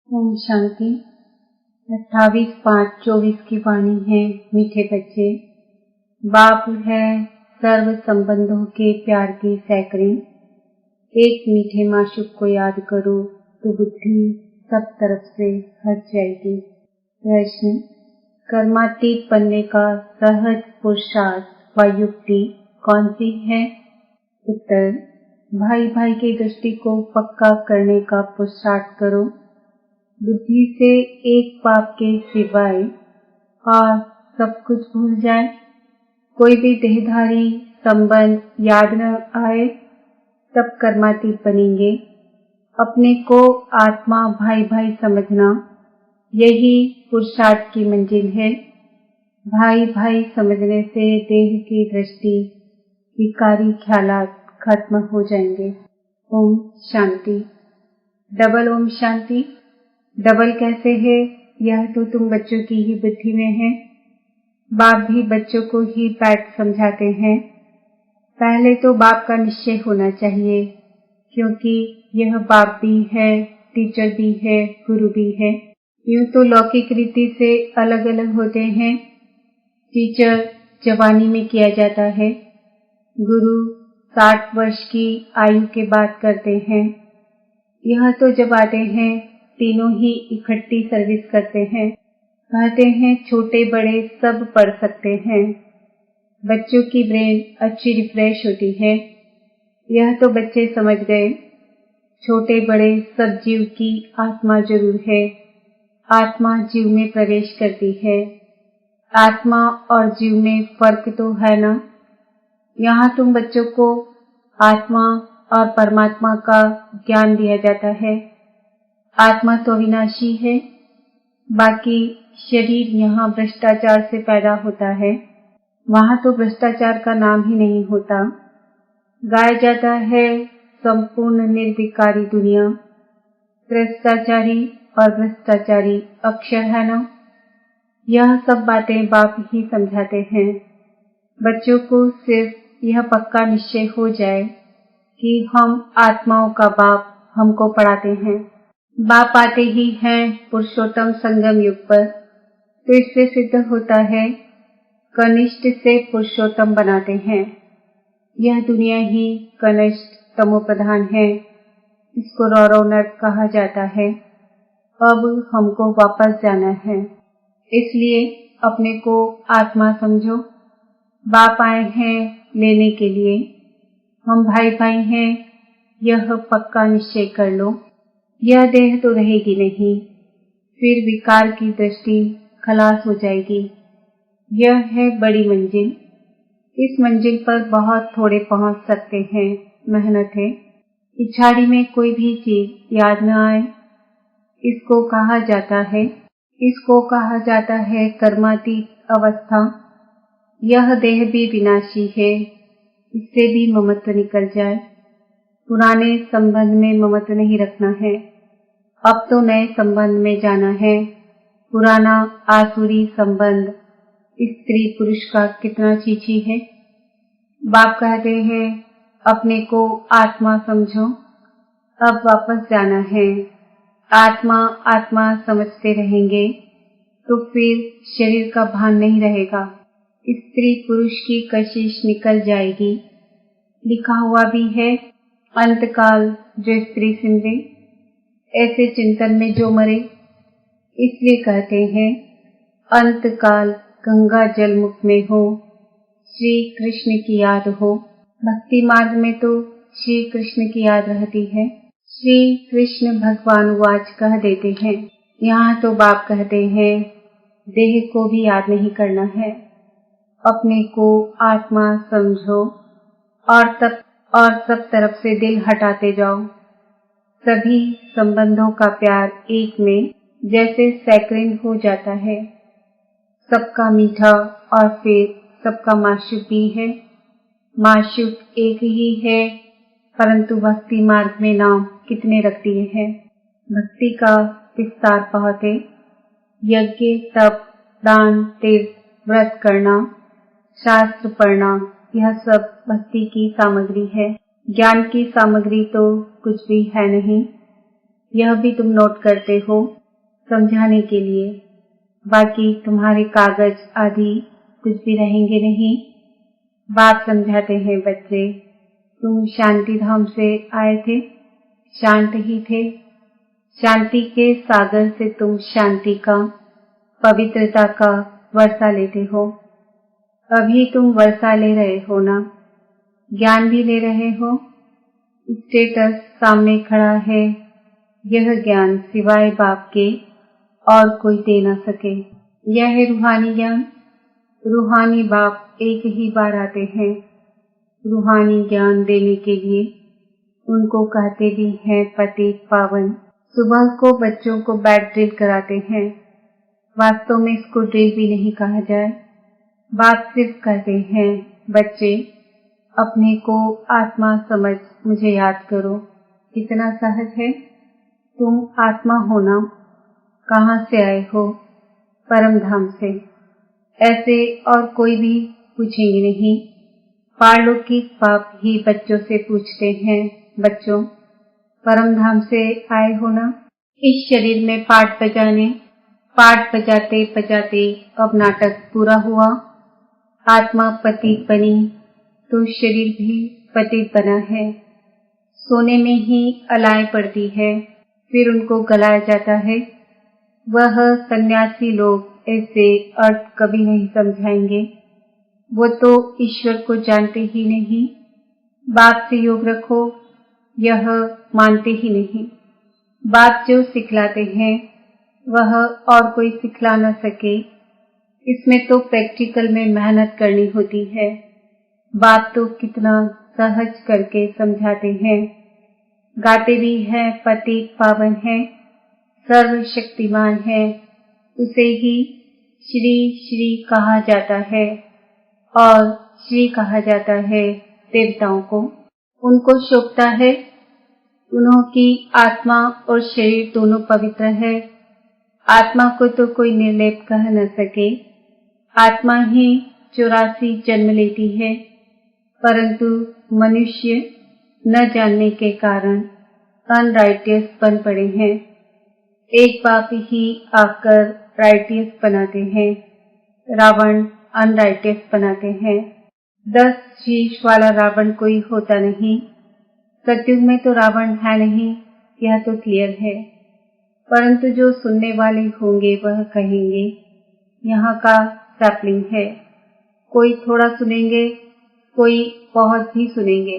ओम शांति। 28/5/24 की वाणी है। मीठे बच्चे, बाप है सर्व संबंधों के प्यार की सैकड़े। एक मीठे माशूक को याद करो तो बुद्धि सब तरफ से हट जाएगी। प्रश्न: कर्मातीत बनने का सहज पुरुषार्थ व युक्ति कौन सी है? उत्तर: भाई भाई की दृष्टि को पक्का करने का पुरुषार्थ करो। बुद्धि से एक बाप के सिवाय और सब कुछ भूल जाए। कोई भी देहधारी संबंध याद न आए तब कर्मातीत बनेंगे। अपने को आत्मा भाई भाई समझना, यही पुरुषार्थ की मंजिल है। भाई भाई समझने से देह की दृष्टि, विकारी ख्यालात खत्म हो जाएंगे। ओम शांति। डबल ओम शांति। डबल कैसे है, यह तो तुम बच्चों की ही बुद्धि में है। बाप भी बच्चों को ही पैट समझाते हैं। पहले तो बाप का निश्चय होना चाहिए, क्योंकि यह बाप भी है, टीचर भी है, गुरु भी है। यूं तो लौकिक रीति से अलग अलग होते हैं। टीचर जवानी में किया जाता है, गुरु 60 वर्ष की आयु के बाद करते हैं। यह तो जब आते हैं तीनों ही इकट्ठी सर्विस करते हैं। कहते हैं छोटे बड़े सब पढ़ सकते हैं। बच्चों की ब्रेन अच्छी रिफ्रेश होती है। यह तो बच्चे समझ गए। छोटे बड़े सब जीव की आत्मा जरूर है। आत्मा जीव में प्रवेश करती है। आत्मा और जीव में फर्क तो है ना। यहाँ तुम बच्चों को आत्मा और परमात्मा का ज्ञान दिया जाता है। आत्मा तो अविनाशी है। बाकी शरीर यहाँ भ्रष्टाचार से पैदा होता है, वहाँ तो भ्रष्टाचार का नाम ही नहीं होता। गाया जाता है संपूर्ण निर्विकारी दुनिया। भ्रष्टाचारी और भ्रष्टाचारी अक्षर है ना। यह सब बातें बाप ही समझाते हैं। बच्चों को सिर्फ यह पक्का निश्चय हो जाए कि हम आत्माओं का बाप हमको पढ़ाते हैं। बाप आते ही हैं पुरुषोत्तम संगम युग पर, तो इससे सिद्ध होता है कनिष्ठ से पुरुषोत्तम बनाते हैं। यह दुनिया ही कनिष्ठ तमो प्रधान है, इसको रौरव नर्क कहा जाता है। अब हमको वापस जाना है, इसलिए अपने को आत्मा समझो। बाप आए हैं लेने के लिए, हम भाई भाई हैं, यह पक्का निश्चय कर लो। यह देह तो रहेगी नहीं, फिर विकार की दृष्टि खलास हो जाएगी। यह है बड़ी मंजिल। इस मंजिल पर बहुत थोड़े पहुंच सकते हैं, मेहनत है। पिछाड़ी में कोई भी चीज याद न आए, इसको कहा जाता है कर्मातीत अवस्था। यह देह भी विनाशी है, इससे भी ममत्व निकल जाए। पुराने संबंध में ममत्व नहीं रखना है, अब तो नए संबंध में जाना है। पुराना आसुरी संबंध स्त्री पुरुष का कितना चीची है। बाप कहते हैं अपने को आत्मा समझो। अब वापस जाना है। आत्मा आत्मा समझते रहेंगे तो फिर शरीर का भान नहीं रहेगा। स्त्री पुरुष की कशिश निकल जाएगी। लिखा हुआ भी है अंतकाल जो स्त्री सिंधे, ऐसे चिंतन में जो मरे। इसलिए कहते हैं अंतकाल गंगा जल मुख में हो, श्री कृष्ण की याद हो। भक्ति मार्ग में तो श्री कृष्ण की याद रहती है। श्री कृष्ण भगवान वाच कह देते हैं। यहाँ तो बाप कहते हैं देह को भी याद नहीं करना है, अपने को आत्मा समझो और सब तरफ से दिल हटाते जाओ। सभी संबंधों का प्यार एक में जैसे सैकरेंट हो जाता है। सबका मीठा और फिर सबका माशूक भी है। माशूक एक ही है, परंतु भक्ति मार्ग में नाम कितने रख दिए हैं। भक्ति का विस्तार बहुत है। यज्ञ, तप, दान, तीर्थ, व्रत करना, शास्त्र पढ़ना, यह सब भक्ति की सामग्री है। ज्ञान की सामग्री तो कुछ भी है नहीं। यह भी तुम नोट करते हो। समझाने के लिए। बाकी तुम्हारे कागज आदि कुछ भी रहेंगे नहीं। बाप समझाते हैं, बच्चे तुम शांति धाम से आए थे, शांत ही थे। शांति के सागर से तुम शांति का, पवित्रता का वर्षा लेते हो। अभी तुम वर्षा ले रहे हो ना, ज्ञान भी ले रहे हो। स्टेटस सामने खड़ा है, यह ज्ञान सिवाय बाप के और कोई दे न सके। यह है रूहानी ज्ञान। रूहानी बाप एक ही बार आते हैं रूहानी ज्ञान देने के लिए। उनको कहते भी हैं पतित पावन। सुबह को बच्चों को बैट ड्रिल कराते हैं। वास्तव में इसको ड्रिल भी नहीं कहा जाए। बात सिर्फ कहते हैं, बच्चे अपने को आत्मा समझ मुझे याद करो। कितना सहज है। तुम आत्मा हो ना। कहाँ से आए हो? परम धाम से। ऐसे और कोई भी पूछेंगे नहीं। पारलौकिक बाप ही बच्चों से पूछते हैं, बच्चों परम धाम से आए हो ना? इस शरीर में पाठ बजाते बजाते अब नाटक पूरा हुआ। आत्मा पतित बनी तो शरीर भी पतित बना है। सोने में ही अलाएं पड़ती है, फिर उनको गलाया जाता है। वह सन्यासी लोग ऐसे अर्थ कभी नहीं समझाएंगे। वो तो ईश्वर को जानते ही नहीं। बाप से योग रखो, यह मानते ही नहीं। बाप जो सिखलाते हैं वह और कोई सिखला न सके। इसमें तो प्रैक्टिकल में मेहनत करनी होती है। बाप तो कितना सहज करके समझाते हैं। गाते भी हैं पतित पावन है, सर्वशक्तिमान है। उसे ही श्री श्री कहा जाता है और श्री कहा जाता है देवताओं को। उनको शोभता है। उन्होंने आत्मा और शरीर दोनों पवित्र है। आत्मा को तो कोई निर्लेप कह न सके। आत्मा ही 84 जन्म लेती है, परंतु मनुष्य न जानने के कारण अनराइटियस बन पड़े हैं। एक बाप ही आकर राइटियस बनाते हैं। रावण अनराइटियस बनाते हैं। 10 शीश वाला रावण कोई होता नहीं। सतयुग में तो रावण है नहीं, यह तो क्लियर है। परंतु जो सुनने वाले होंगे वह कहेंगे, यहाँ का सैपलिंग है। कोई थोड़ा सुनेंगे, कोई बहुत भी सुनेंगे।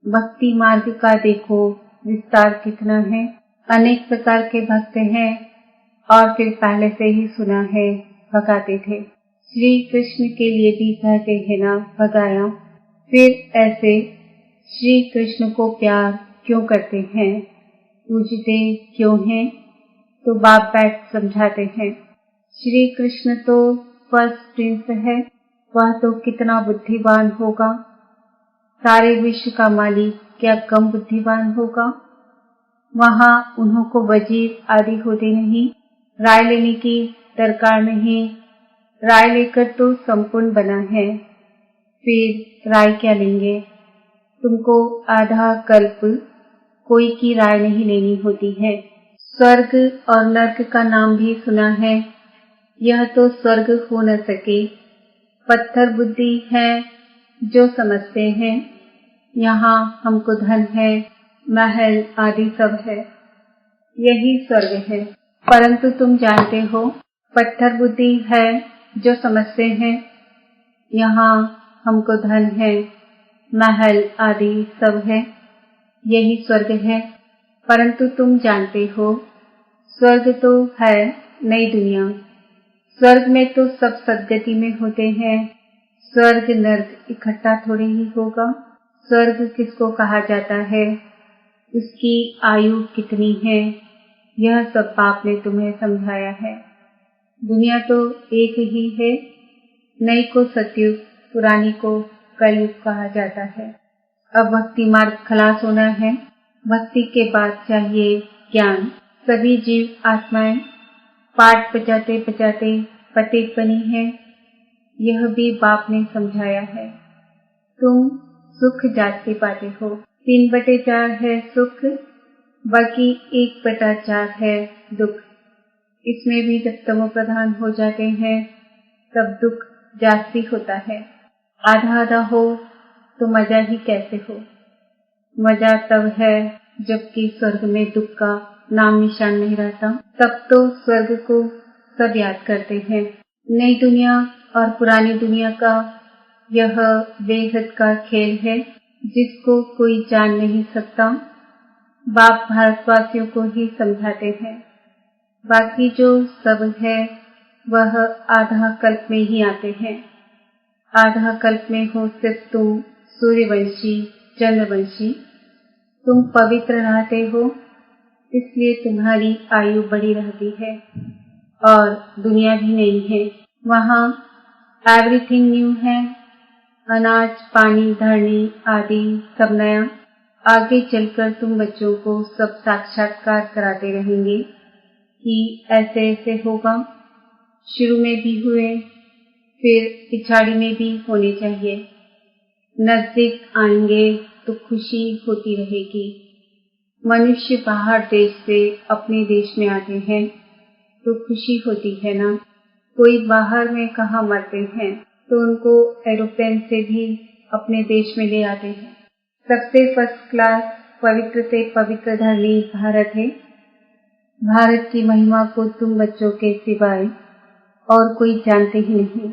भक्ति मार्ग का देखो विस्तार कितना है। अनेक प्रकार के भक्त हैं और फिर पहले से ही सुना है भगाते थे। श्री कृष्ण के लिए भी कहते हैं ना, भगाया। फिर ऐसे श्री कृष्ण को प्यार क्यों करते हैं, पूजते क्यों हैं? तो बाप बैठ समझाते हैं। श्री कृष्ण तो फर्स्ट प्रिंस है। वह तो कितना बुद्धिमान होगा। सारे विश्व का मालिक क्या कम बुद्धिमान होगा? वहाँ उन्हों को वजीर आदि होते नहीं। राय लेने की दरकार नहीं। राय लेकर तो संपूर्ण बना है। फिर राय क्या लेंगे? तुमको आधा कल्प कोई की राय नहीं लेनी होती है। स्वर्ग और नर्क का नाम भी सुना है। यह तो स्वर्ग हो न सके। पत्थर बुद्धि है जो समझते हैं यहाँ हमको धन है, महल आदि सब है, यही स्वर्ग है। परंतु तुम जानते हो, पत्थर बुद्धि है जो समझते हैं यहाँ हमको धन है, महल आदि सब है, यही स्वर्ग है। परंतु तुम जानते हो, स्वर्ग तो है नई दुनिया। स्वर्ग में तो सब सदगति में होते हैं। स्वर्ग नर्क इकट्ठा थोड़ी ही होगा। स्वर्ग किसको कहा जाता है, उसकी आयु कितनी है, यह सब बाप ने तुम्हें समझाया है। दुनिया तो एक ही है। नई को सतयुग, पुरानी को कलयुग कहा जाता है। अब भक्ति मार्ग खलास होना है। भक्ति के बाद चाहिए ज्ञान। सभी जीव आत्माएं पाठ बजाते बजाते पतित बनी है। यह भी बाप ने समझाया है। तुम सुख जाते पाते हो। 3/4 है सुख, बाकी 1/4 है दुख। इसमें भी जब तमो प्रधान हो जाते हैं तब दुख जास्ती होता है। आधा आधा हो तो मजा ही कैसे हो। मजा तब है जबकि स्वर्ग में दुख का नाम निशान नहीं रहता। तब तो स्वर्ग को सब याद करते हैं। नई दुनिया और पुरानी दुनिया का यह बेहद का खेल है जिसको कोई जान नहीं सकता। बाप भारतवासियों को ही समझाते हैं। बाकी जो सब है वह आधा कल्प में ही आते हैं। आधा कल्प में हो सिर्फ तुम सूर्यवंशी चंद्रवंशी। तुम पवित्र रहते हो इसलिए तुम्हारी आयु बड़ी रहती है और दुनिया भी नई है। वहाँ एवरीथिंग न्यू है। अनाज पानी धरनी आदि सब नया। आगे चलकर तुम बच्चों को सब साक्षात्कार कराते रहेंगे कि ऐसे ऐसे होगा। शुरू में भी हुए फिर पिछाड़ी में भी होने चाहिए। नजदीक आएंगे तो खुशी होती रहेगी। मनुष्य बाहर देश से अपने देश में आते हैं तो खुशी होती है ना। कोई बाहर में कहाँ मरते हैं तो उनको एरोप्लेन से भी अपने देश में ले आते हैं। सबसे फर्स्ट क्लास पवित्र से पवित्र धरनी भारत है। भारत की महिमा को तुम बच्चों के सिवाय और कोई जानते ही नहीं।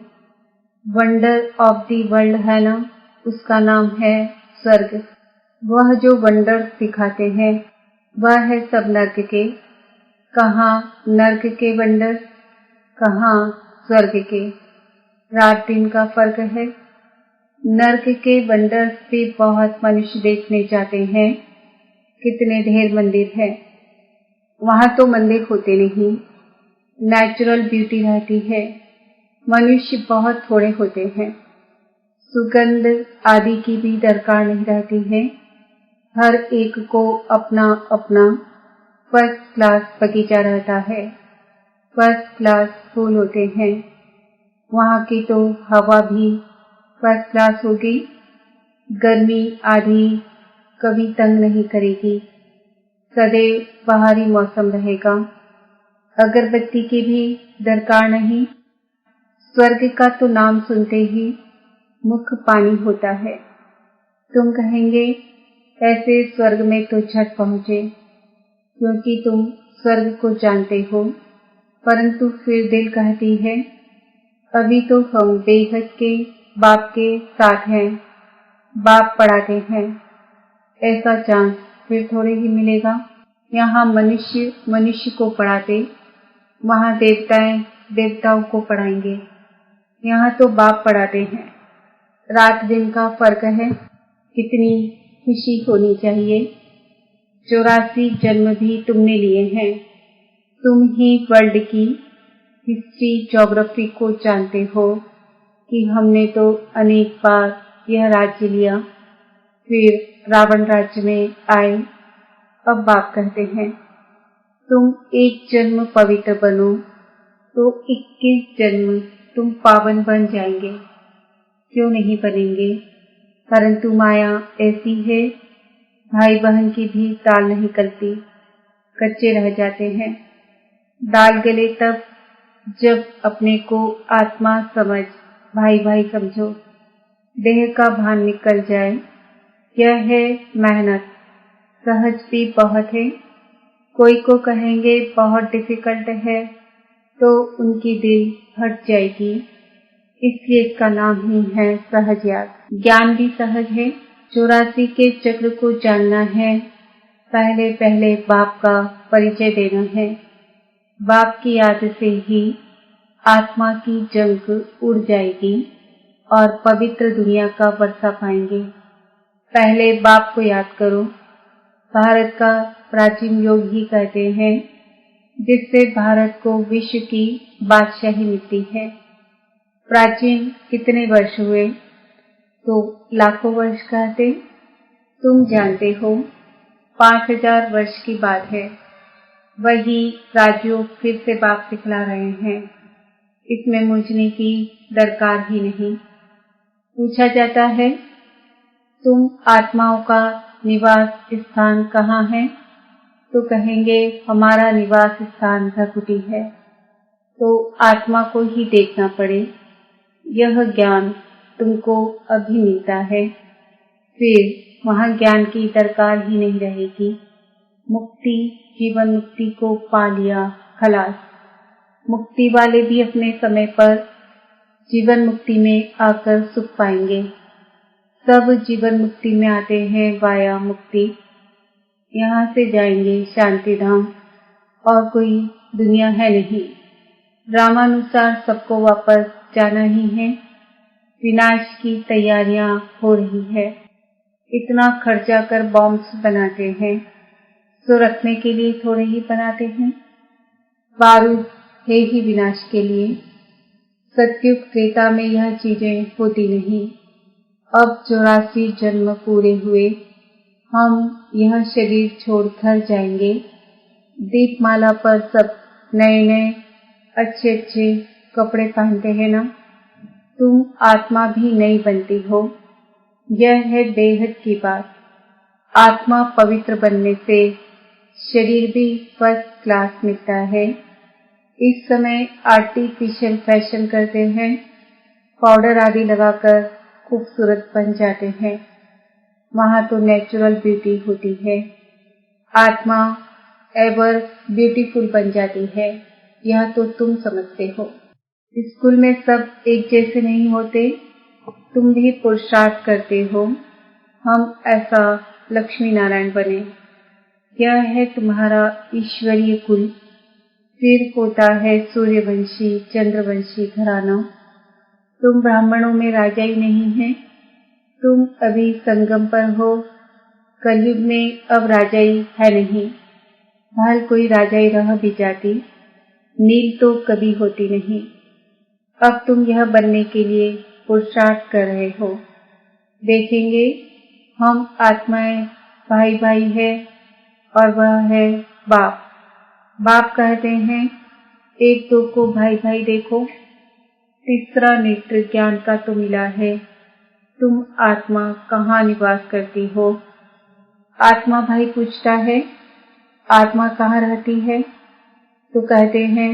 वंडर ऑफ दी वर्ल्ड है ना, उसका नाम है स्वर्ग। वह जो वंडर दिखाते हैं वह है सब नर्क के। कहाँ नर्क के वंडर, कहाँ स्वर्ग के। रात दिन का फर्क है। नर्क के वंडर से बहुत मनुष्य देखने जाते हैं। कितने ढेर मंदिर है। वहाँ तो मंदिर होते नहीं, नेचुरल ब्यूटी रहती है। मनुष्य बहुत थोड़े होते हैं। सुगंध आदि की भी दरकार नहीं रहती है। हर एक को अपना अपना फर्स्ट क्लास बगीचा रहता है। फर्स्ट क्लास फूल होते हैं। वहाँ की तो हवा भी फर्स्ट क्लास होगी। गर्मी आदि कभी तंग नहीं करेगी। सदैव बाहरी मौसम रहेगा। अगरबत्ती की भी दरकार नहीं। स्वर्ग का तो नाम सुनते ही मुख पानी होता है। तुम कहेंगे ऐसे स्वर्ग में तो झट पहुँचे क्योंकि तुम स्वर्ग को जानते हो। परंतु फिर दिल कहती है अभी तो हम बेहद के बाप के साथ हैं। बाप पढ़ाते हैं। ऐसा चांस फिर थोड़े ही मिलेगा। यहाँ मनुष्य मनुष्य को पढ़ाते, वहाँ देवताएं देवताओं को पढ़ाएंगे। यहाँ तो बाप पढ़ाते हैं। रात दिन का फर्क है। कितनी खुशी होनी चाहिए। 84 जन्म भी तुमने लिए हैं। तुम ही वर्ल्ड की हिस्ट्री ज्योग्राफी को जानते हो कि हमने तो अनेक बार यह राज्य लिया, फिर रावण राज्य में आए। अब बाप कहते हैं तुम एक जन्म पवित्र बनो तो 21 जन्म तुम पावन बन जाएंगे। क्यों नहीं बनेंगे। परंतु माया ऐसी है, भाई बहन की भी ताल नहीं गलती, कच्चे रह जाते हैं। दाल गले तब जब अपने को आत्मा समझ भाई भाई समझो। देह का भान निकल जाए। यह है मेहनत। सहज भी बहुत है। कोई को कहेंगे बहुत डिफिकल्ट है तो उनकी दिल हट जाएगी। इसलिए इसका नाम ही है सहज याद। ज्ञान भी सहज है। 84 के चक्र को जानना है। पहले पहले बाप का परिचय देना है। बाप की याद से ही आत्मा की जंग उड़ जाएगी और पवित्र दुनिया का वर्षा पाएंगे। पहले बाप को याद करो। भारत का प्राचीन योग ही कहते हैं जिससे भारत को विश्व की बादशाही मिलती है। प्राचीन कितने वर्ष हुए तो लाखों वर्ष कहते। तुम जानते हो 5000 वर्ष की बात है। वही राजयोग फिर से बाप सिखला रहे हैं। इसमें मुझने की दरकार ही नहीं। पूछा जाता है तुम आत्माओं का निवास स्थान कहाँ है तो कहेंगे हमारा निवास स्थान भ्रकुटी है। तो आत्मा को ही देखना पड़े, यह ज्ञान तुमको अभी मिलता है, फिर वहाँ ज्ञान की दरकार ही नहीं रहेगी। मुक्ति, जीवन मुक्ति को पा लिया, खलास। मुक्ति वाले भी अपने समय पर जीवन मुक्ति में आकर सुख पाएंगे। सब जीवन मुक्ति में आते हैं वाया मुक्ति, यहाँ से जाएंगे शांति धाम, और कोई दुनिया है नहीं। रामानुसार सबको वापस जाना ही है। विनाश की तैयारियां हो रही है। इतना खर्चा कर बॉम्ब्स बनाते हैं, सो रखने के लिए थोड़े ही बनाते हैं। बारूद है ही विनाश के लिए। सत्युग त्रेता में यह चीजें होती नहीं। अब 84 जन्म पूरे हुए, हम यह शरीर छोड़कर जाएंगे। दीपमाला पर सब नए नए अच्छे अच्छे कपड़े पहनते हैं ना। तुम आत्मा भी नई बनती हो। यह है बेहद की बात। आत्मा पवित्र बनने से शरीर भी फर्स्ट क्लास मिलता है। इस समय आर्टिफिशियल फैशन करते हैं, पाउडर आदि लगाकर खूबसूरत बन जाते हैं। वहाँ तो नेचुरल ब्यूटी होती है। आत्मा एवर ब्यूटीफुल बन जाती है, यह तो तुम समझते हो। स्कूल में सब एक जैसे नहीं होते, तुम भी पुरुषार्थ करते हो हम ऐसा लक्ष्मी नारायण बने। यह है तुम्हारा ईश्वरीय कुल। फिर होता है सूर्यवंशी चंद्रवंशी घराना। तुम ब्राह्मणों में राजा ही नहीं है, तुम अभी संगम पर हो। कलयुग में अब राजा ही है नहीं, भले कोई राजा ही रह भी जाती, नील तो कभी होती नहीं। अब तुम यह बनने के लिए पुरुषार्थ कर रहे हो। देखेंगे हम आत्माएं भाई भाई है, और वह है बाप। बाप कहते हैं एक दो को भाई भाई देखो। तीसरा नेत्र ज्ञान का तो मिला है। तुम आत्मा कहाँ निवास करती हो? आत्मा भाई पूछता है आत्मा कहाँ रहती है? तो कहते हैं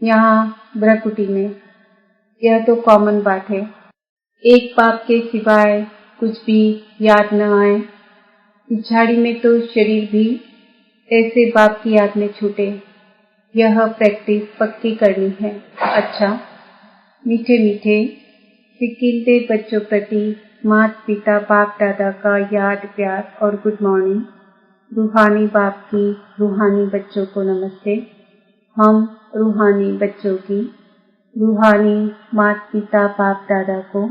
यहाँ ब्रह्मकुटी में। यह तो कॉमन बात है। एक बाप के सिवाय कुछ भी याद न आए। झाड़ी में तो शरीर भी ऐसे बाप की याद में छूटे। यह प्रैक्टिस पक्की करनी है। अच्छा, मीठे मीठे सिकिलते बच्चों प्रति माता पिता बाप दादा का याद प्यार और गुड मॉर्निंग। रूहानी बाप की रूहानी बच्चों को नमस्ते। हम रूहानी बच्चों की रूहानी माता पिता बाप दादा को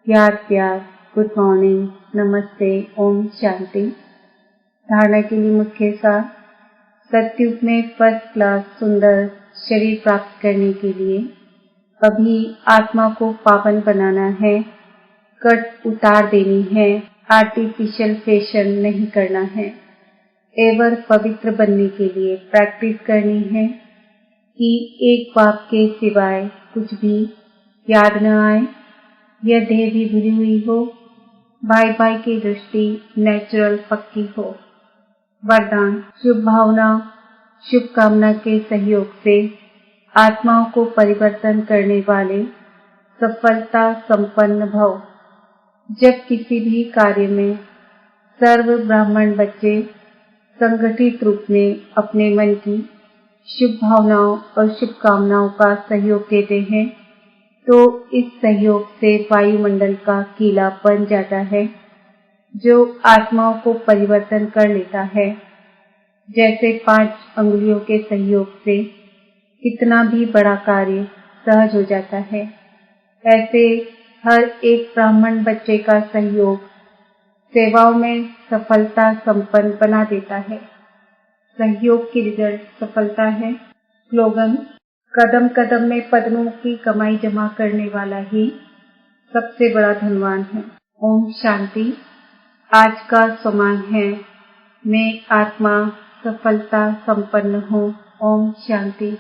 याद प्यार गुड मॉर्निंग नमस्ते ओम शांति। धारणा के लिए मुख्य सार। सत्युग में फर्स्ट क्लास सुंदर शरीर प्राप्त करने के लिए अभी आत्मा को पावन बनाना है, कट उतार देनी है, आर्टिफिशियल फैशन नहीं करना है। एवर पवित्र बनने के लिए प्रैक्टिस करनी है कि एक बाप के सिवाय कुछ भी याद न आए। यह देह भी भूली हुई हो, भाई भाई की दृष्टि नेचुरल पक्की हो। वरदान। शुभ भावना शुभ कामना के सहयोग से आत्माओं को परिवर्तन करने वाले सफलता संपन्न भव। जब किसी भी कार्य में सर्व ब्राह्मण बच्चे संगठित रूप में अपने मन की शुभ भावनाओं और शुभकामनाओं का सहयोग देते हैं, तो इस सहयोग से वायुमंडल का कीला बन जाता है, जो आत्माओं को परिवर्तन कर लेता है। जैसे 5 अंगुलियों के सहयोग से कितना भी बड़ा कार्य सहज हो जाता है, ऐसे हर एक ब्राह्मण बच्चे का सहयोग सेवाओं में सफलता संपन्न बना देता है। सहयोग की रिजल्ट सफलता है। स्लोगन। कदम कदम में पद्मों की कमाई जमा करने वाला ही सबसे बड़ा धनवान है। ओम शांति। आज का समाज है मैं आत्मा सफलता संपन्न हूँ। ओम शांति।